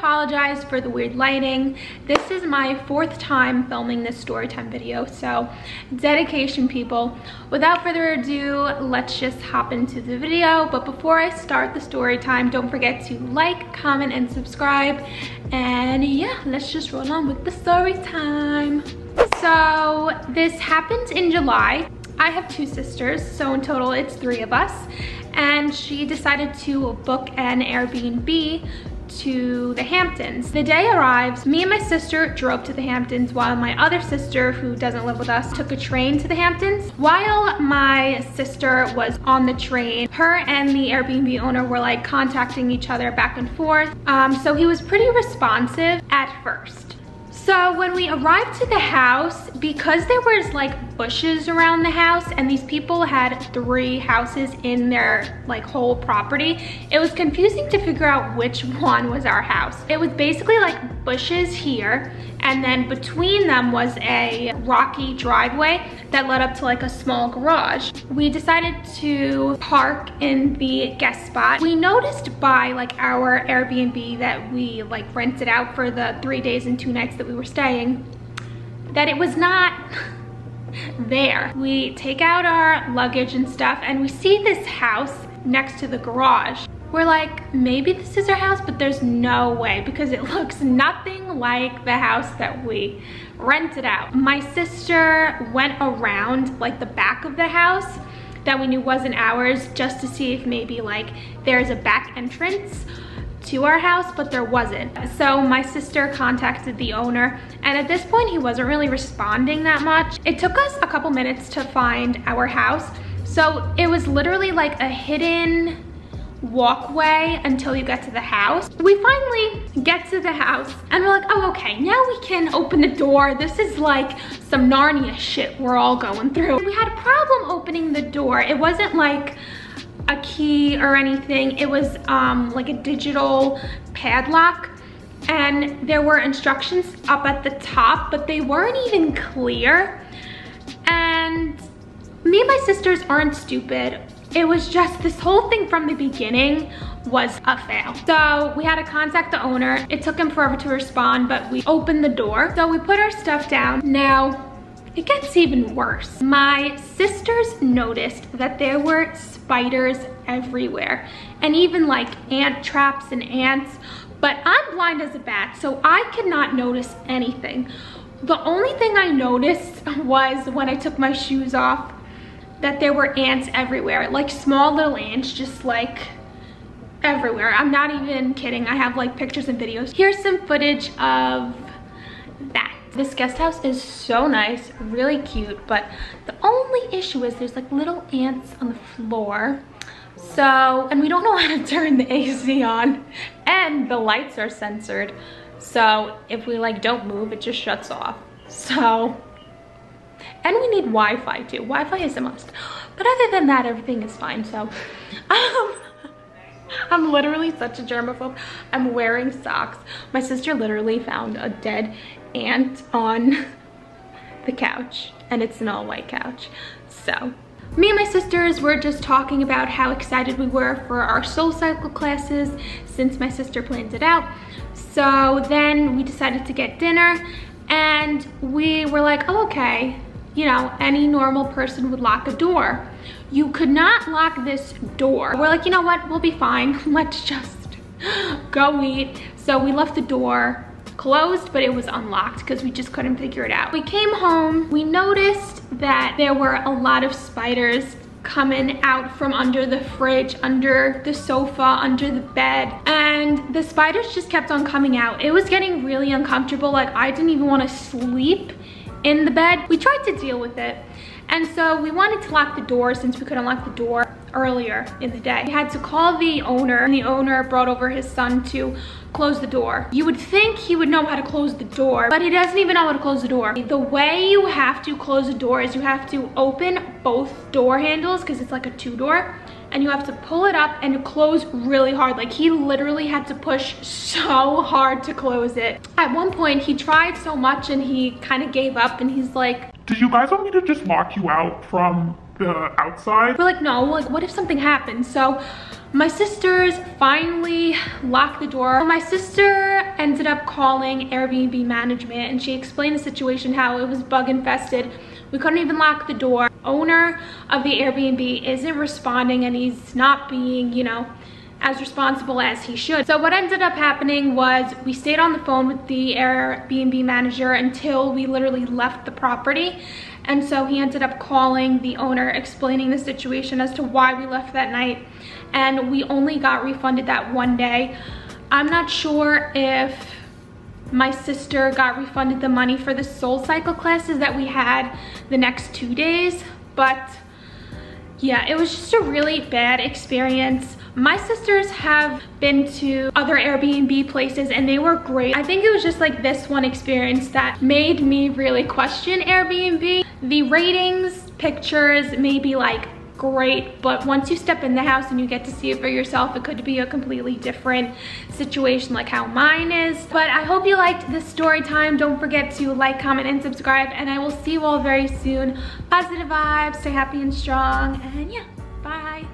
apologize for the weird lighting. This is my 4th time filming this storytime video, so dedication, people. Without further ado, let's just hop into the video. But before I start the story time, don't forget to like, comment, and subscribe. And yeah, let's just roll on with the story time. So this happened in July. I have 2 sisters, so in total it's 3 of us. And she decided to book an Airbnb to the Hamptons. The day arrives, me and my sister drove to the Hamptons while my other sister, who doesn't live with us, took a train to the Hamptons. While my sister was on the train, her and the Airbnb owner were like contacting each other back and forth. So he was pretty responsive at first. So when we arrived to the house, because there was like bushes around the house and these people had 3 houses in their like whole property, it was confusing to figure out which one was our house. It was basically like bushes here, and then between them was a rocky driveway that led up to like a small garage. We decided to park in the guest spot. We noticed by like our Airbnb that we like rented out for the 3 days and 2 nights that we were staying, that it was not there. We take out our luggage and stuff and we see this house next to the garage. We're like, maybe this is our house, but there's no way because it looks nothing like the house that we rented out. My sister went around like the back of the house that we knew wasn't ours just to see if maybe like there's a back entrance to our house, but there wasn't. So my sister contacted the owner, and at this point he wasn't really responding that much. It took us a couple minutes to find our house. So it was literally like a hidden walkway until you get to the house. We finally get to the house and we're like, oh, okay, now we can open the door. This is like some Narnia shit we're all going through. We had a problem opening the door. It wasn't like a key or anything. It was like a digital padlock, and there were instructions up at the top, but they weren't even clear. And me and my sisters aren't stupid. It was just this whole thing from the beginning was a fail. So we had to contact the owner. It took him forever to respond, but we opened the door. So we put our stuff down. Now, it gets even worse. My sisters noticed that there were spiders everywhere, and even like ant traps and ants, but I'm blind as a bat, so I could not notice anything. The only thing I noticed was when I took my shoes off, that there were ants everywhere, like small little ants, just like everywhere. I'm not even kidding. I have like pictures and videos. Here's some footage of that. This guest house is so nice, really cute, but the only issue is there's like little ants on the floor. So, and we don't know how to turn the AC on, and the lights are censored. So if we like don't move, it just shuts off. So, and we need Wi-Fi too. Wi-Fi is a must. But other than that, everything is fine. So, I'm literally such a germaphobe. I'm wearing socks. My sister literally found a dead ant on the couch, and it's an all-white couch. So, me and my sisters were just talking about how excited we were for our SoulCycle classes since my sister planned it out. So then we decided to get dinner, and we were like, oh, okay, you know, any normal person would lock a door. You could not lock this door. We're like, you know what, we'll be fine. Let's just go eat. So we left the door closed, but it was unlocked because we just couldn't figure it out. We came home, we noticed that there were a lot of spiders coming out from under the fridge, under the sofa, under the bed, and the spiders just kept on coming out. It was getting really uncomfortable. Like, I didn't even want to sleep in the bed. We tried to deal with it, and so we wanted to lock the door since we couldn't lock the door earlier in the day. We had to call the owner, and the owner brought over his son to close the door. You would think he would know how to close the door, but he doesn't even know how to close the door. The way you have to close the door is you have to open both door handles, because it's like a 2-door, and you have to pull it up and close really hard. Like, he literally had to push so hard to close it. At one point, he tried so much and he kind of gave up, and he's like, "Do you guys want me to just lock you out from the outside?" We're like, no, like, what if something happens? So my sisters finally locked the door. My sister ended up calling Airbnb management, and she explained the situation, how it was bug infested. We couldn't even lock the door. Owner of the Airbnb isn't responding, and he's not being, you know, as responsible as he should. So what ended up happening was we stayed on the phone with the Airbnb manager until we literally left the property. And so he ended up calling the owner, explaining the situation as to why we left that night. And we only got refunded that one day. I'm not sure if my sister got refunded the money for the SoulCycle classes that we had the next 2 days, but yeah, it was just a really bad experience. My sisters have been to other Airbnb places and they were great. I think it was just like this one experience that made me really question Airbnb. The ratings, pictures may be like great, but once you step in the house and you get to see it for yourself, it could be a completely different situation like how mine is. But I hope you liked this story time. Don't forget to like, comment, and subscribe, and I will see you all very soon. Positive vibes, stay happy and strong, and yeah, bye.